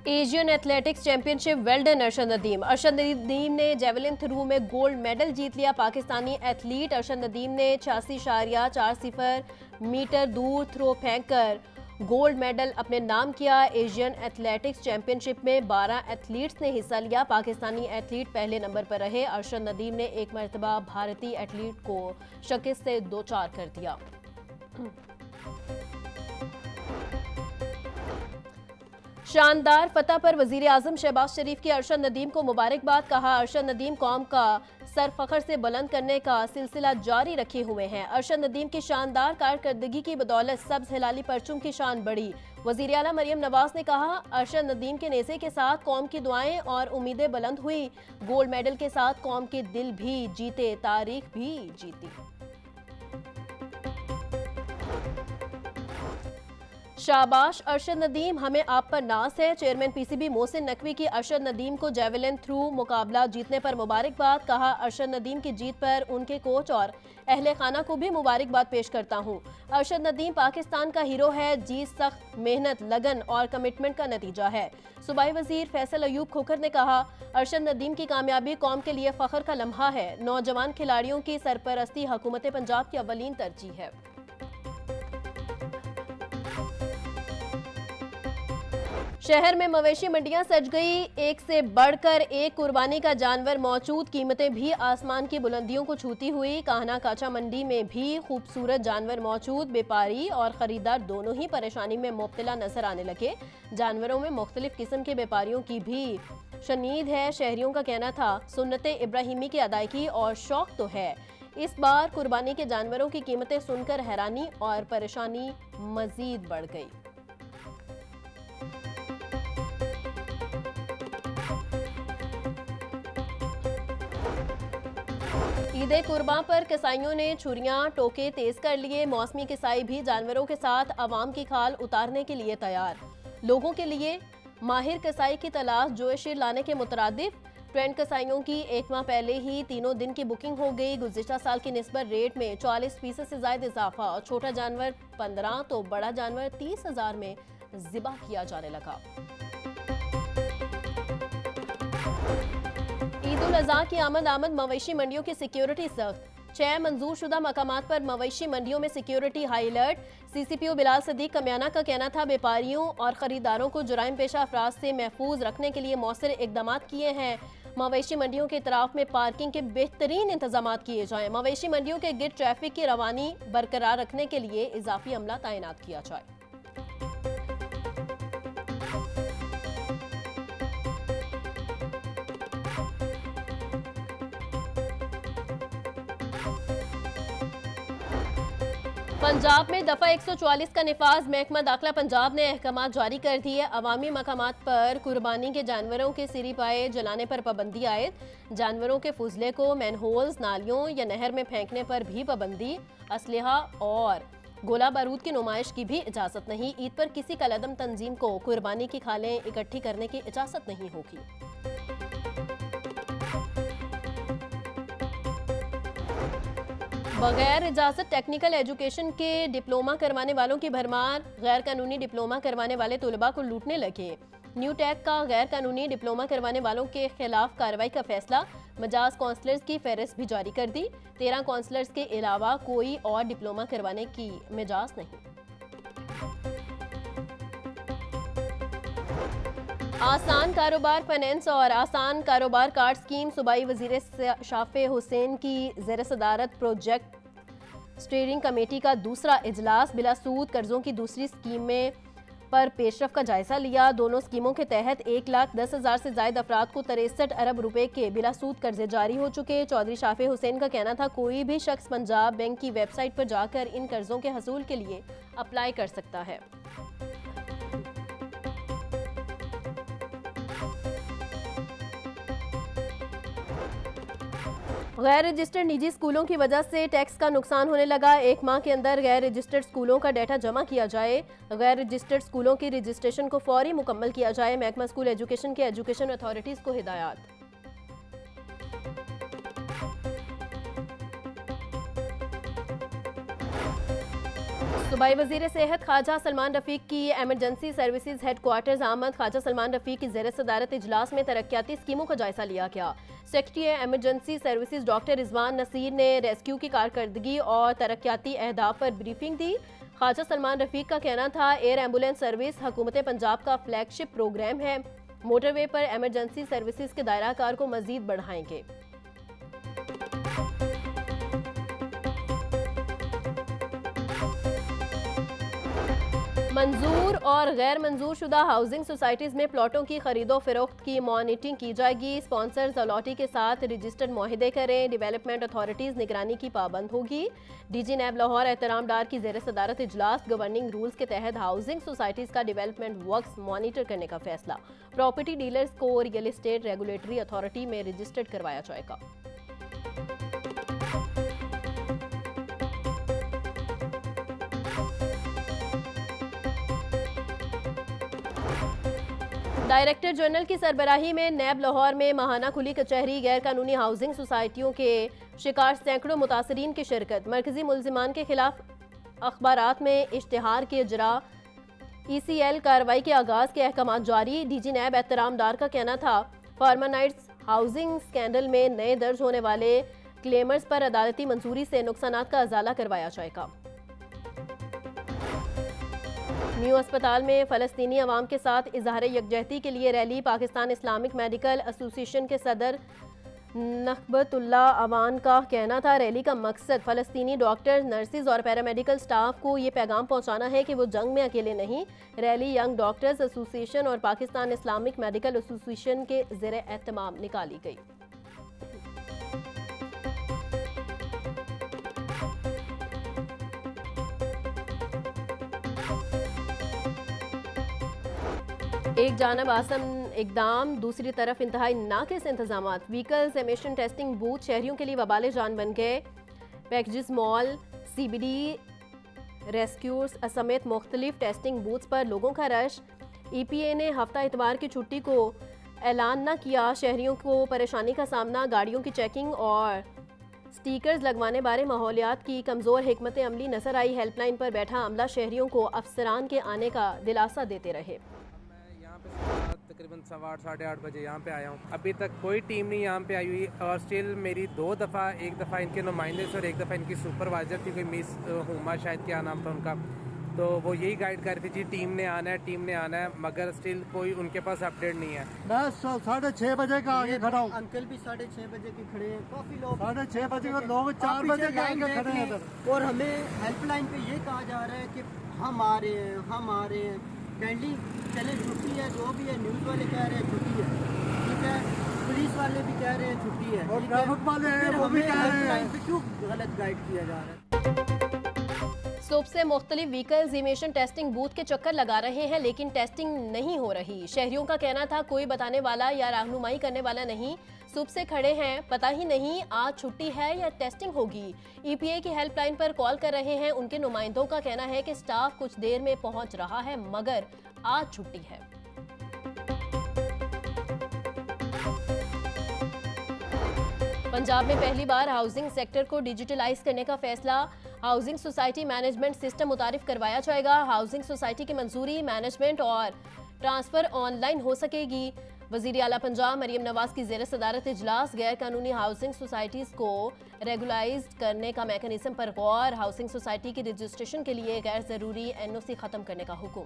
Asian athletics championship well done Arshad Nadeem. Arshad Nadeem ने javelin through में gold medal जीत लिया। पाकिस्तानी एथलीट अरशद नदीम ने 86.40 मीटर दूर थ्रो फेंककर गोल्ड मेडल अपने नाम किया। एशियन एथलेटिक्स चैंपियनशिप में 12 एथलीट्स ने हिस्सा लिया। पाकिस्तानी एथलीट पहले नंबर पर रहे। अरशद नदीम ने एक मरतबा भारतीय एथलीट को शिकस्त से 2-4 कर दिया। शानदार फतह पर वजीर आजम शहबाज शरीफ की अरशद नदीम को मुबारकबाद। कहा, अरशद नदीम कौम का सर फखर से बुलंद करने का सिलसिला जारी रखे हुए हैं। अरशद नदीम की शानदार कारकर्दगी की बदौलत सब्ज हिलाली परचम की शान बढ़ी। वजीर आला मरियम नवाज ने कहा, अरशद नदीम के नेज़े के साथ कौम की दुआएं और उम्मीदें बुलंद हुई। गोल्ड मेडल के साथ कौम के दिल भी जीते, तारीख भी जीती। शाबाश अरशद नदीम, हमें आप पर नाज है। चेयरमैन पीसीबी मोहसिन नकवी की अरशद नदीम को जेवलिन थ्रू मुकाबला जीतने पर मुबारकबाद। कहा, अरशद नदीम की जीत पर उनके कोच और अहले खाना को भी मुबारकबाद पेश करता हूँ। अरशद नदीम पाकिस्तान का हीरो है। जीत सख्त मेहनत, लगन और कमिटमेंट का नतीजा है। सूबाई वजीर फैसल अयूब खोखर ने कहा, अरशद नदीम की कामयाबी कौम के लिए फख्र का लम्हा है। नौजवान खिलाड़ियों की सरपरस्ती हुकूमत पंजाब की अव्वलीन तरजीह है। शहर में मवेशी मंडियां सज गई। एक से बढ़कर एक कुर्बानी का जानवर मौजूद। कीमतें भी आसमान की बुलंदियों को छूती हुई। काहना काचा मंडी में भी खूबसूरत जानवर मौजूद। व्यापारी और खरीदार दोनों ही परेशानी में मुब्तला नजर आने लगे। जानवरों में मुख्तलिफ किस्म के व्यापारियों की भी शनीद है। शहरियों का कहना था, सुन्नते इब्राहिमी की अदायगी और शौक तो है। इस बार कुर्बानी के जानवरों की कीमतें सुनकर हैरानी और परेशानी मजीद बढ़ गई। ईद कुर्बान पर कसाईयों ने छुरियां टोके तेज कर लिए। मौसमी कसाई भी जानवरों के साथ आवाम की खाल उतारने के लिए तैयार। लोगों के लिए माहिर कसाई की तलाश जोशिर लाने के मुतरादिफ। ट्रेंड कसाईयों की एक माह पहले ही तीनों दिन की बुकिंग हो गई। गुज़िश्ता साल की निस्बत रेट में 40% से ज्यादा इजाफा। छोटा जानवर 15 तो बड़ा जानवर 30,000 में ज़िबा किया जाने लगा। ईद उल अज़हा की आमद मवेशी मंडियों की सिक्योरिटी सख्त। 6 मंजूर शुदा मकामात पर मवेशी मंडियों में security high alert. CCPO Bilal Sadiq Kamiana का कहना था, व्यापारियों और खरीदारों को जुराइम पेशा अफराद से महफूज रखने के लिए मौसर इकदाम किए हैं। मवेशी मंडियों के इतराफ में पार्किंग के बेहतरीन इंतजाम किए जाएं। मवेशी मंडियों के गिर्द ट्रैफिक की रवानी बरकरार रखने के लिए इजाफी अमला तैनात किया जाए। पंजाब में दफा 144 का निफाज। महकमा दाखिला पंजाब ने अहकामात जारी कर दिए। अवामी मकामात पर कुर्बानी के जानवरों के सिरी पाए जलाने पर पाबंदी आयद। जानवरों के फुजले को मैनहोल्स, नालियों या नहर में फेंकने पर भी पाबंदी। असलहा और गोला बारूद की नुमाइश की भी इजाजत नहीं। ईद पर किसी कलअदम तंजीम को कुर्बानी की खालें इकट्ठी करने की इजाजत नहीं होगी। बगैर इजाजत टेक्निकल एजुकेशन के डिप्लोमा करवाने वालों की भरमार। गैर कानूनी डिप्लोमा करवाने वाले तलबा को लूटने लगे। न्यू टेक का गैर कानूनी डिप्लोमा करवाने वालों के खिलाफ कार्रवाई का फैसला। मजाज काउंसलर्स की फहरिस्त भी जारी कर दी। 13 काउंसलर्स के अलावा कोई और डिप्लोमा करवाने की मिजाज नहीं। आसान कारोबार फाइनेंस और आसान कारोबार कार्ड स्कीम। सूबाई वजीर शाफे हुसैन की ज़ेर सदारत प्रोजेक्ट स्टीयरिंग कमेटी का दूसरा इजलास बिला सूद कर्जों की दूसरी स्कीमें पर पेशरफ का जायजा लिया। दोनों स्कीमों के तहत 1,10,000 से ज्यादा अफराद को 63 अरब रुपए के बिला सूद कर्जे जारी हो चुके। चौधरी शाफे हुसैन का कहना था, कोई भी शख्स पंजाब बैंक की वेबसाइट पर जाकर इन कर्जों के हसूल के लिए अप्लाई कर सकता है। गैर रजिस्टर्ड निजी स्कूलों की वजह से टैक्स का नुकसान होने लगा। एक माह के अंदर गैर रजिस्टर्ड स्कूलों का डाटा जमा किया जाए। गैर रजिस्टर्ड स्कूलों की रजिस्ट्रेशन को फौरी मुकम्मल किया जाए। महकमा स्कूल एजुकेशन के एजुकेशन अथॉरिटीज को हिदायत। सूबाई वजीर सेहत ख्वाजा सलमान रफीक की एमरजेंसी सर्विसेज हेडक्वार्टर्स आमद ख्वाजा सलमान रफीक की ज़ेर सदारत इजलास में तरक्याती स्कीमों का जायजा लिया गया। Secretary emergency services doctor Rizwan Naseer ने रेस्क्यू की कारकर्दगी और तरक्याती अहदाफ पर ब्रीफिंग दी। ख्वाजा सलमान रफीक का कहना था, एयर एम्बुलेंस सर्विस हुकूमत पंजाब का फ्लैगशिप प्रोग्राम है। मोटरवे पर एमरजेंसी सर्विसेज के दायरा कार को मजीद बढ़ाएंगे। मंजूर और गैर मंजूर शुदा हाउसिंग सोसाइटीज़ में प्लॉटों की खरीदो फरोख्त की मॉनिटरिंग की जाएगी। स्पॉन्सर्स अलॉटी के साथ रजिस्टर्ड मुआहिदे करें। डेवलपमेंट अथॉरिटीज़ निगरानी की पाबंद होगी। डीजी नैब लाहौर एहतराम डार की ज़ेर सदारत इजलास। गवर्निंग रूल्स के तहत हाउसिंग सोसाइटीज़ का डेवलपमेंट वर्क्स मॉनिटर करने का फैसला। प्रॉपर्टी डीलर्स को रियल एस्टेट रेगुलेटरी अथॉरिटी में रजिस्टर्ड करवाया जाएगा। डायरेक्टर जनरल की सरबराही में नैब लाहौर में माहाना खुली कचहरी। गैर कानूनी हाउसिंग सोसाइटियों के शिकार सैकड़ों मुतासरीन की शिरकत। मरकजी मुलजिमान के खिलाफ अखबारात में इश्तिहार के इजरा। ECL कार्रवाई के आगाज के अहकाम जारी। डीजी नैब एहतराम डार का कहना था, फार्मा नाइट्स हाउसिंग स्कैंडल में नए दर्ज होने वाले क्लेमर्स पर अदालती मंजूरी से नुकसानात का अजाला करवाया जाएगा। न्यू अस्पताल में फ़लस्तीनी अवाम के साथ इजहार यकजहती के लिए rally. Pakistan Islamic medical association के सदर नखबतुल्ला अवान का कहना था, रैली का मकसद फ़लस्तीनी डॉक्टर्स, नर्सिस और पैरामेडिकल स्टाफ को ये पैगाम पहुंचाना है कि वो जंग में अकेले नहीं। रैली यंग डॉक्टर्स एसोसिएशन और पाकिस्तान इस्लामिक मेडिकल एसोसिएशन के ज़ेरे एहतमाम निकाली गई। एक जानब आसम इकदाम, दूसरी तरफ इंतहाई नाकिस इंतजाम। व्हीकल्स एमिशन टेस्टिंग बूथ शहरियों के लिए वबाले जान बन गए। पैकेजेस मॉल, CBD रेस्क्यूज समेत मुख्तलिफ टेस्टिंग बूथ्स पर लोगों का रश। EPA ने हफ्ता इतवार की छुट्टी को ऐलान न किया। शहरियों को परेशानी का सामना। गाड़ियों की चेकिंग और स्टिकर्स लगवाने बारे माहौलियात की कमज़ोर हिकमत अमली नजर आई। हेल्पलाइन पर बैठा अमला शहरियों को अफसरान के आने का दिलासा देते रहे। तकरीबन 8:15 साढ़े 8 बजे यहाँ पे आया हूँ। अभी तक कोई टीम नहीं यहाँ पे आई हुई और स्टिल मेरी 2 दफ़ा, एक दफ़ा इनके नुमाइंदे से और एक दफ़ा इनकी सुपरवाइजर थी, कोई मिस हुमा शायद क्या नाम था उनका, तो वो यही गाइड कर रही थी, टीम ने आना है, टीम ने आना है, मगर स्टिल कोई उनके पास अपडेट नहीं है। मैं 6:30 बजे का आगे खड़ा हूँ। अंकल भी 6:30 बजे के खड़े हैं। काफी लोग 6:30 बजे का, लोग 4 बजे के आगे खड़े हैं इधर। और हमें हेल्पलाइन पे ये कहा जा रहा है कि हम आ रहे हैं, हम आ रहे हैं, काइंडली चले, छुट्टी है, जो भी है। न्यूज़ वाले कह रहे हैं छुट्टी है, ठीक है, पुलिस वाले भी कह रहे हैं छुट्टी है, और ट्रैफिक वाले हैं वो भी कह रहे हैं। पे क्यों गलत गाइड किया जा रहा है? सुबह से मुख्तलिफ व्हीकल्स इमिशन टेस्टिंग बूथ के चक्कर लगा रहे हैं, लेकिन टेस्टिंग नहीं हो रही। शहरियों का कहना था, कोई बताने वाला या रहनुमाई करने वाला नहीं। सुबह से खड़े हैं, पता ही नहीं आज छुट्टी है या टेस्टिंग होगी। EPA की हेल्पलाइन पर कॉल कर रहे हैं। उनके नुमाइंदों का कहना है कि स्टाफ कुछ देर में पहुंच रहा है, मगर आज छुट्टी है। पंजाब में पहली बार हाउसिंग सेक्टर को डिजिटलाइज करने का फैसला। हाउसिंग सोसाइटी मैनेजमेंट सिस्टम मुतारिफ करवाया जाएगा। हाउसिंग सोसाइटी की मंजूरी, मैनेजमेंट और ट्रांसफर ऑनलाइन हो सकेगी। वज़ीर आला पंजाब मरियम नवाज की ज़ेर सदारत इजलास। गैर कानूनी हाउसिंग सोसाइटीज़ को रेगुलाइज करने का मैकेनिज्म पर गौर। हाउसिंग सोसाइटी की रजिस्ट्रेशन के लिए गैर ज़रूरी NOC ख़त्म करने का हुक्म।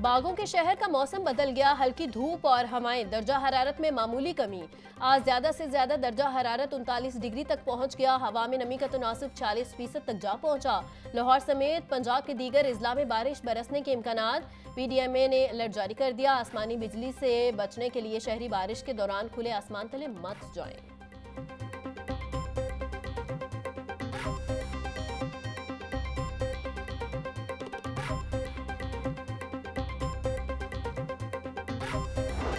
बागों के शहर का मौसम बदल गया। हल्की धूप और हवाएं, दर्जा हरारत में मामूली कमी। आज ज्यादा से ज्यादा दर्जा हरारत 39 डिग्री तक पहुंच गया। हवा में नमी का तनासुब 40% तक जा पहुंचा। लाहौर समेत पंजाब के दीगर इजला में बारिश बरसने के इम्कानात। PDMA ने अलर्ट जारी कर दिया। आसमानी बिजली से बचने के लिए शहरी बारिश के दौरान खुले आसमान तले मत जाएं।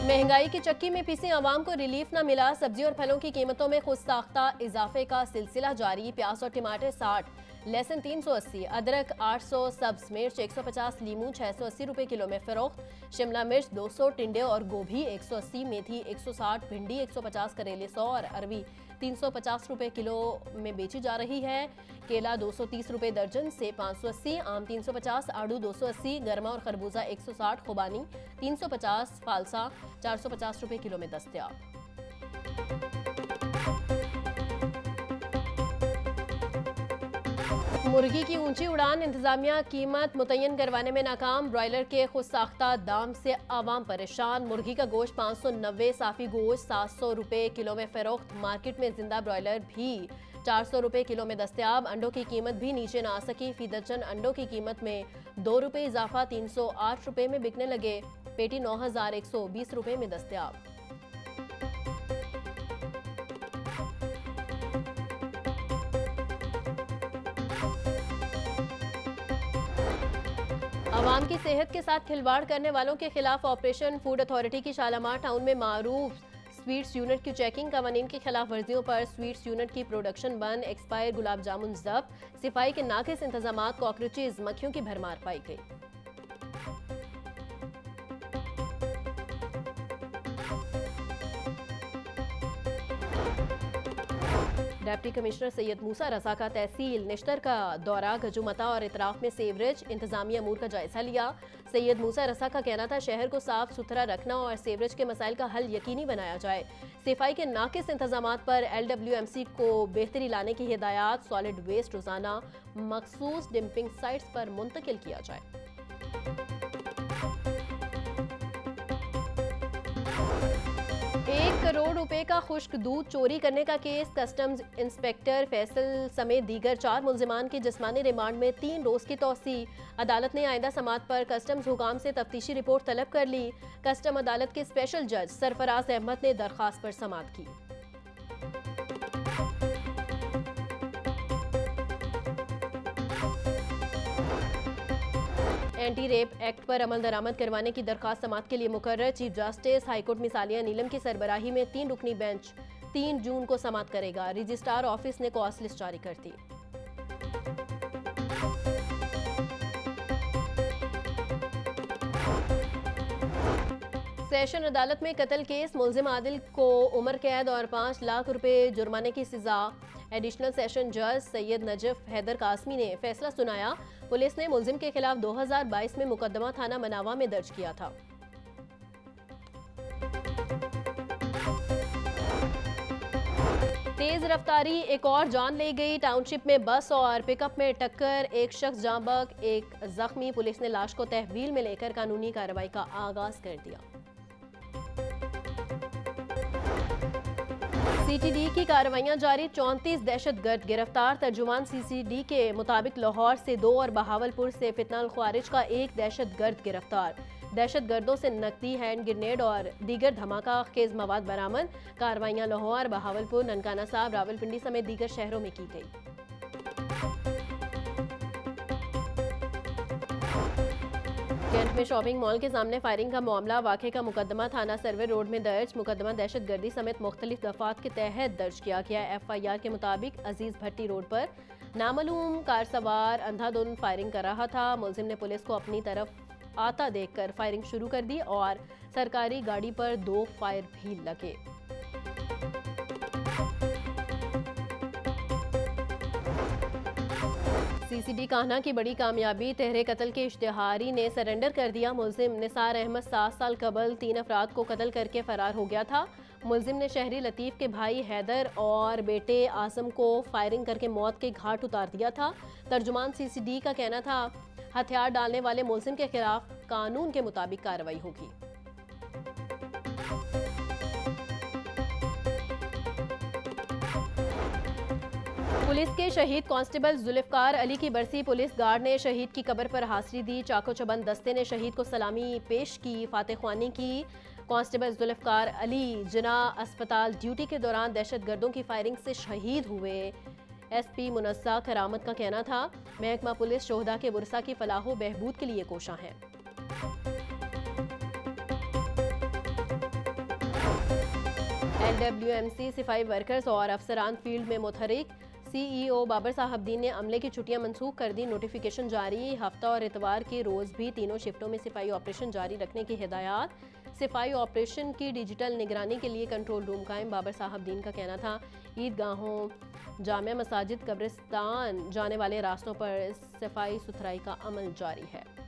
महंगाई की चक्की में पिसी आवाम को रिलीफ न मिला। सब्जी और फलों की कीमतों में खुद साख्ता इजाफे का सिलसिला जारी। प्याज और टमाटर 60, लहसुन 380, अदरक 800, सब्ज मिर्च 150, लीमू 680 रुपए किलो में फरोख्त, शिमला मिर्च 200, टिंडे और गोभी 180, मेथी 160, भिंडी 150, करेले 100 और अरवी 350 रुपए किलो में बेची जा रही है। केला 230 रुपए दर्जन, सेब 580, आम 350, आड़ू 280, गर्मा और खरबूजा 160, खुबानी 350, फालसा 450 रुपए किलो में दस्तयाब। मुर्गी की ऊंची उड़ान, इंतजामिया कीमत मुतय्यन करवाने में नाकाम, ब्रॉयलर के खुद साख्ता दाम से आवाम परेशान। मुर्गी का गोश्त 590, साफी गोश्त 700 रुपए किलो में फरोख्त, मार्केट में जिंदा ब्रॉयलर भी 400 रुपए किलो में दस्तयाब। अंडों की कीमत भी नीचे ना आ सकी, फी दर्जन अंडों की कीमत में 2 रुपए इजाफा 308 रुपए में बिकने लगे, पेटी 9120 रुपए में दस्तयाब। आवाम की सेहत के साथ खिलवाड़ करने वालों के खिलाफ ऑपरेशन फूड अथॉरिटी की शालामार टाउन में मारूफ स्वीट्स यूनिट की चेकिंग, कवानीन की खिलाफ वर्जियों पर स्वीट्स यूनिट की प्रोडक्शन बंद, एक्सपायर गुलाब जामुन जब्त, सिफाई के नाकिस इंतजामात, कॉकरोचेज मक्खियों की भरमार पाई गई। डिप्टी कमिश्नर सैयद मूसा रजा का तहसील निश्तर का दौरा, गजुमता और इतराफ में सेवरेज इंतजामी अमूर का जायजा लिया। सैयद मूसा रजा का कहना था शहर को साफ सुथरा रखना और सेवरेज के मसाइल का हल यकीनी बनाया जाए। सफाई के नाकिस इंतजामात पर LWMC को बेहतरी लाने की हिदायत, सॉलिड वेस्ट रोजाना मखसूस डंपिंग साइट्स पर मुंतकिल किया जाए। 1 करोड़ रुपए का खुश्क दूध चोरी करने का केस, कस्टम्स इंस्पेक्टर फैसल समेत दीगर 4 मुल्जिमान की जिस्मानी रिमांड में 3 रोज की तौसी। अदालत ने आइंदा समात पर कस्टम्स हुकाम से तफ्तीशी रिपोर्ट तलब कर ली। कस्टम अदालत के स्पेशल जज सरफराज अहमद ने दरखास्त पर समात की। एंटी रेप एक्ट पर अमल दरामद करवाने की दरखास्त समात के लिए मुकर्रर। चीफ जस्टिस हाईकोर्ट मिसालिया नीलम की सरबराही में 3 रुकनी बेंच 3 जून को समात करेगा। रजिस्ट्रार ऑफिस ने कॉस्ट लिस्ट जारी कर दी। सेशन अदालत में कत्ल केस, मुल्जिम आदिल को उम्र कैद और 5 लाख रुपए जुर्माने की सजा। एडिशनल सेशन जज सैयद नजफ हैदर कासमी ने फैसला सुनाया। पुलिस ने मुल्जिम के खिलाफ 2022 में मुकदमा थाना मनावा में दर्ज किया था। तेज रफ्तारी, एक और जान ले गई। टाउनशिप में बस और पिकअप में टक्कर, एक शख्स जाँ बहक, एक जख्मी। पुलिस ने लाश को तहवील में लेकर कानूनी कार्रवाई का आगाज कर दिया। CTD की कार्रवाइयां जारी, 34 दहशतगर्द गिरफ्तार। तर्जुमान CCD के मुताबिक लाहौर से 2 और बहावलपुर से फितनाल ख्वारिज का 1 दहशतगर्द गिरफ्तार। दहशतगर्दों से नकदी, हैंड ग्रेनेड और दीगर धमाका खेज मवाद बरामद। कार्रवाइयां लाहौर, बहावलपुर, ननकाना साहब, रावलपिंडी समेत दीगर शहरों में की गई। कैंट में शॉपिंग मॉल के सामने फायरिंग का मामला, वाक़े का मुकदमा थाना सर्वे रोड में दर्ज। मुकदमा दहशतगर्दी समेत मुख्तलिफ दफात के तहत दर्ज किया गया। FIR के मुताबिक अजीज भट्टी रोड पर नामालूम कार सवार अंधाधुंध फायरिंग कर रहा था। मुलजिम ने पुलिस को अपनी तरफ आता देखकर फायरिंग शुरू कर दी और सरकारी गाड़ी पर 2 फायर भी लगे। CCD कान्हा की बड़ी कामयाबी, तहरे कत्ल के इश्तिहारी ने सरेंडर कर दिया। मुल्जिम निसार अहमद 7 साल कबल 3 अफराद को कत्ल करके फरार हो गया था। मुल्जिम ने शहरी लतीफ़ के भाई हैदर और बेटे आसम को फायरिंग करके मौत के घाट उतार दिया था। तर्जुमान CCD का कहना था हथियार डालने वाले मुल्जिम के खिलाफ कानून के मुताबिक कार्रवाई होगी। पुलिस के शहीद कांस्टेबल जुल्फकार अली की बरसी, पुलिस गार्ड ने शहीद की कब्र पर हाजिरी दी। चाको चबंद दस्ते ने शहीद को सलामी पेश की, फातह ख्वानी की। कांस्टेबल जुल्फकार अली जिना अस्पताल ड्यूटी के दौरान दहशतगर्दों की फायरिंग से शहीद हुए। SP मुनस्सा करामत का कहना था महकमा पुलिस शोहदा के बुरसा की फलाहो बहबूद के लिए कोशा है। LWMC सिफाई वर्कर्स और अफसरान फील्ड में मुतहरिक, सीईओ बाबर साहबदीन ने अमले की छुट्टियां मंसूख कर दी, नोटिफिकेशन जारी। हफ्ता और इतवार के रोज भी तीनों शिफ्टों में सफाई ऑपरेशन जारी रखने की हिदायत। सफाई ऑपरेशन की डिजिटल निगरानी के लिए कंट्रोल रूम कायम, बाबर साहबदीन का कहना था। ईदगाहों, जामिया मसाजिद, कब्रिस्तान जाने वाले रास्तों पर सफाई सुथराई का अमल जारी है।